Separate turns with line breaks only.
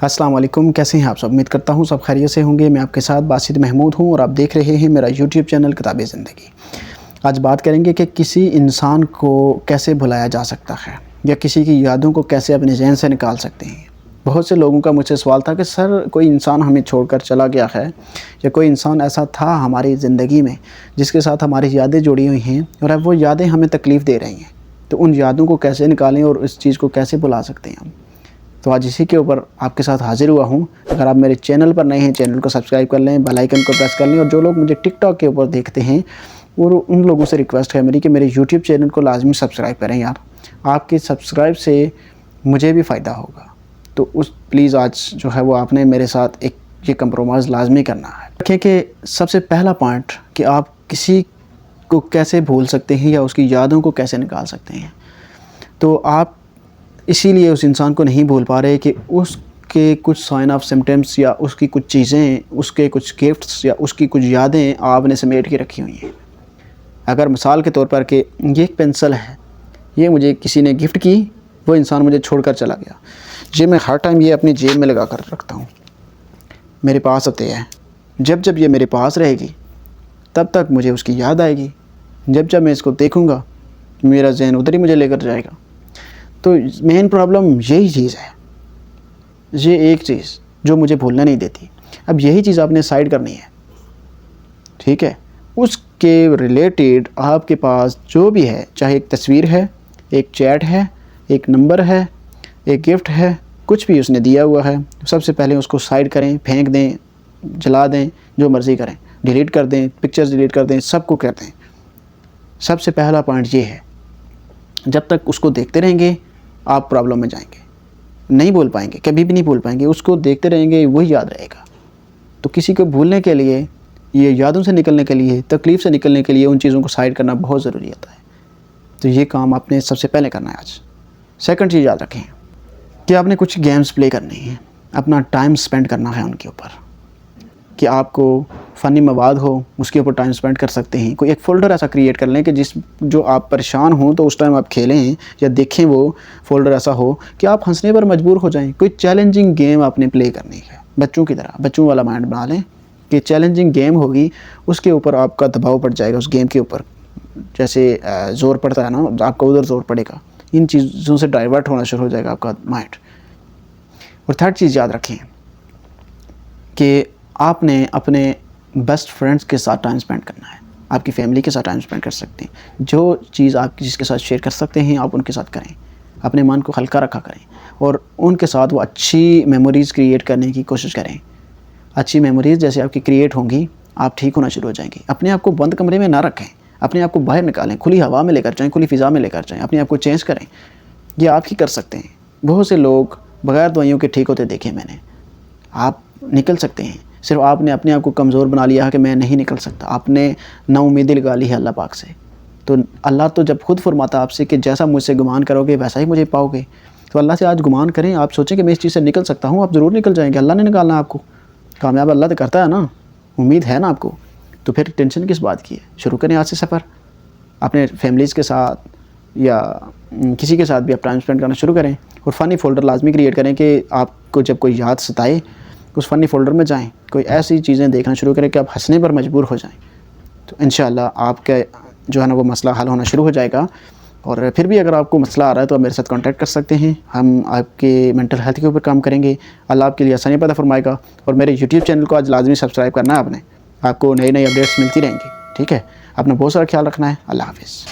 السلام علیکم، کیسے ہیں آپ سب؟ امید کرتا ہوں سب خیریت سے ہوں گے۔ میں آپ کے ساتھ باسط محمود ہوں اور آپ دیکھ رہے ہیں میرا یوٹیوب چینل کتاب زندگی۔ آج بات کریں گے کہ کسی انسان کو کیسے بھلایا جا سکتا ہے یا کسی کی یادوں کو کیسے اپنے ذہن سے نکال سکتے ہیں۔ بہت سے لوگوں کا مجھ سے سوال تھا کہ سر کوئی انسان ہمیں چھوڑ کر چلا گیا ہے یا کوئی انسان ایسا تھا ہماری زندگی میں جس کے ساتھ ہماری یادیں جڑی ہوئی ہیں اور اب وہ یادیں ہمیں تکلیف دے رہی ہیں، تو ان یادوں کو کیسے نکالیں اور اس چیز کو کیسے بھلا سکتے ہیں ہم۔ تو آج اسی کے اوپر آپ کے ساتھ حاضر ہوا ہوں۔ اگر آپ میرے چینل پر نئے ہیں، چینل کو سبسکرائب کر لیں، بیل آئیکن کو پریس کر لیں، اور جو لوگ مجھے ٹک ٹاک کے اوپر دیکھتے ہیں اور ان لوگوں سے ریکویسٹ ہے میری کہ میرے یوٹیوب چینل کو لازمی سبسکرائب کریں یار، آپ کی سبسکرائب سے مجھے بھی فائدہ ہوگا۔ تو پلیز آج جو ہے وہ آپ نے میرے ساتھ ایک یہ کمپرومائز لازمی کرنا ہے۔ دیکھیں کہ سب سے پہلا پوائنٹ کہ آپ کسی کو کیسے بھول سکتے ہیں یا اس کی یادوں کو کیسے نکال سکتے ہیں۔ تو آپ اسی لیے اس انسان کو نہیں بھول پا رہے کہ اس کے کچھ سائن آف سمٹمس یا اس کی کچھ چیزیں، اس کے کچھ گفٹس یا اس کی کچھ یادیں آپ نے سمیٹ کے رکھی ہوئی ہیں۔ اگر مثال کے طور پر کہ یہ ایک پینسل ہے، یہ مجھے کسی نے گفٹ کی، وہ انسان مجھے چھوڑ کر چلا گیا، یہ میں ہر ٹائم یہ اپنی جیب میں لگا کر رکھتا ہوں، میرے پاس ہوتے ہیں۔ جب جب یہ میرے پاس رہے گی تب تک مجھے اس کی یاد آئے گی، جب جب میں اس کو دیکھوں گا میرا ذہن ادھر ہی مجھے لے کر جائے گا۔ تو مین پرابلم یہی چیز ہے، یہ ایک چیز جو مجھے بھولنا نہیں دیتی۔ اب یہی چیز آپ نے سائڈ کرنی ہے، ٹھیک ہے؟ اس کے ریلیٹڈ آپ کے پاس جو بھی ہے، چاہے ایک تصویر ہے، ایک چیٹ ہے، ایک نمبر ہے، ایک گفٹ ہے، کچھ بھی اس نے دیا ہوا ہے، سب سے پہلے اس کو سائڈ کریں، پھینک دیں، جلا دیں، جو مرضی کریں، ڈیلیٹ کر دیں، پکچرز ڈیلیٹ کر دیں، سب کو کر دیں۔ سب سے پہلا پوائنٹ یہ ہے، جب تک اس کو دیکھتے رہیں گے آپ پرابلم میں جائیں گے، نہیں بول پائیں گے، کبھی بھی نہیں بول پائیں گے۔ اس کو دیکھتے رہیں گے وہی یاد رہے گا۔ تو کسی کو بھولنے کے لیے، یہ یادوں سے نکلنے کے لیے، تکلیف سے نکلنے کے لیے ان چیزوں کو سائڈ کرنا بہت ضروری ہوتا ہے۔ تو یہ کام آپ نے سب سے پہلے کرنا ہے آج۔ سیکنڈ چیز یاد رکھیں کہ آپ نے کچھ گیمز پلے کرنے ہیں، اپنا ٹائم سپینڈ کرنا ہے ان کے اوپر، کہ آپ کو فنی مواد ہو اس کے اوپر ٹائم سپینڈ کر سکتے ہیں۔ کوئی ایک فولڈر ایسا کریٹ کر لیں کہ جو آپ پریشان ہوں تو اس ٹائم آپ کھیلیں یا دیکھیں، وہ فولڈر ایسا ہو کہ آپ ہنسنے پر مجبور ہو جائیں۔ کوئی چیلنجنگ گیم آپ نے پلے کرنی ہے، بچوں کی طرح، بچوں والا مائنڈ بنا لیں کہ چیلنجنگ گیم ہوگی، اس کے اوپر آپ کا دباؤ پڑ جائے گا، اس گیم کے اوپر جیسے زور پڑتا ہے نا، آپ کا ادھر زور پڑے گا، ان چیزوں سے ڈائیورٹ ہونا شروع ہو جائے گا آپ کا مائنڈ۔ اور تھرڈ چیز یاد رکھیں کہ آپ نے اپنے بیسٹ فرینڈس کے ساتھ ٹائم سپینڈ کرنا ہے، آپ کی فیملی کے ساتھ ٹائم سپینڈ کر سکتے ہیں۔ جو چیز آپ جس کے ساتھ شیئر کر سکتے ہیں آپ ان کے ساتھ کریں، اپنے من کو ہلکا رکھا کریں اور ان کے ساتھ وہ اچھی میموریز کریٹ کرنے کی کوشش کریں۔ اچھی میموریز جیسے آپ کی کریٹ ہوں گی، آپ ٹھیک ہونا شروع ہو جائیں گے۔ اپنے آپ کو بند کمرے میں نہ رکھیں، اپنے آپ کو باہر نکالیں، کھلی ہوا میں لے کر جائیں، کھلی فضا میں لے کر جائیں، اپنے آپ کو چینج کریں۔ یہ آپ ہی کر سکتے ہیں۔ بہت سے لوگ بغیر دوائیوں کے ٹھیک ہوتے دیکھے میں نے۔ آپ نکل سکتے ہیں، صرف آپ نے اپنے آپ کو کمزور بنا لیا ہے کہ میں نہیں نکل سکتا، آپ نے نا امیدی لگا لی ہے اللہ پاک سے۔ تو اللہ تو جب خود فرماتا آپ سے کہ جیسا مجھ سے گمان کرو گے ویسا ہی مجھے پاؤ گے، تو اللہ سے آج گمان کریں، آپ سوچیں کہ میں اس چیز سے نکل سکتا ہوں، آپ ضرور نکل جائیں گے۔ اللہ نے نکالنا آپ کو، کامیاب اللہ تو کرتا ہے نا، امید ہے نا آپ کو، تو پھر ٹینشن کس بات کی ہے؟ شروع کریں آج سے سفر، اپنے فیملیز کے ساتھ یا کسی کے ساتھ بھی آپ ٹائم سپینڈ کرنا شروع کریں۔ اور فنی فولڈر لازمی کریٹ کریں کہ آپ کو جب کوئی یاد ستائے اس فنی فولڈر میں جائیں، کوئی ایسی چیزیں دیکھنا شروع کریں کہ آپ ہنسنے پر مجبور ہو جائیں۔ تو انشاءاللہ آپ کا جو ہے نا وہ مسئلہ حل ہونا شروع ہو جائے گا۔ اور پھر بھی اگر آپ کو مسئلہ آ رہا ہے تو آپ میرے ساتھ کانٹیکٹ کر سکتے ہیں، ہم آپ کے مینٹل ہیلتھ کے اوپر کام کریں گے، اللہ آپ کے لیے آسانی پیدا فرمائے گا۔ اور میرے یوٹیوب چینل کو آج لازمی سبسکرائب کرنا ہے آپ نے، آپ کو نئی نئی اپڈیٹس ملتی رہیں گی، ٹھیک ہے؟ اپنا بہت سارا خیال رکھنا ہے۔ اللہ حافظ۔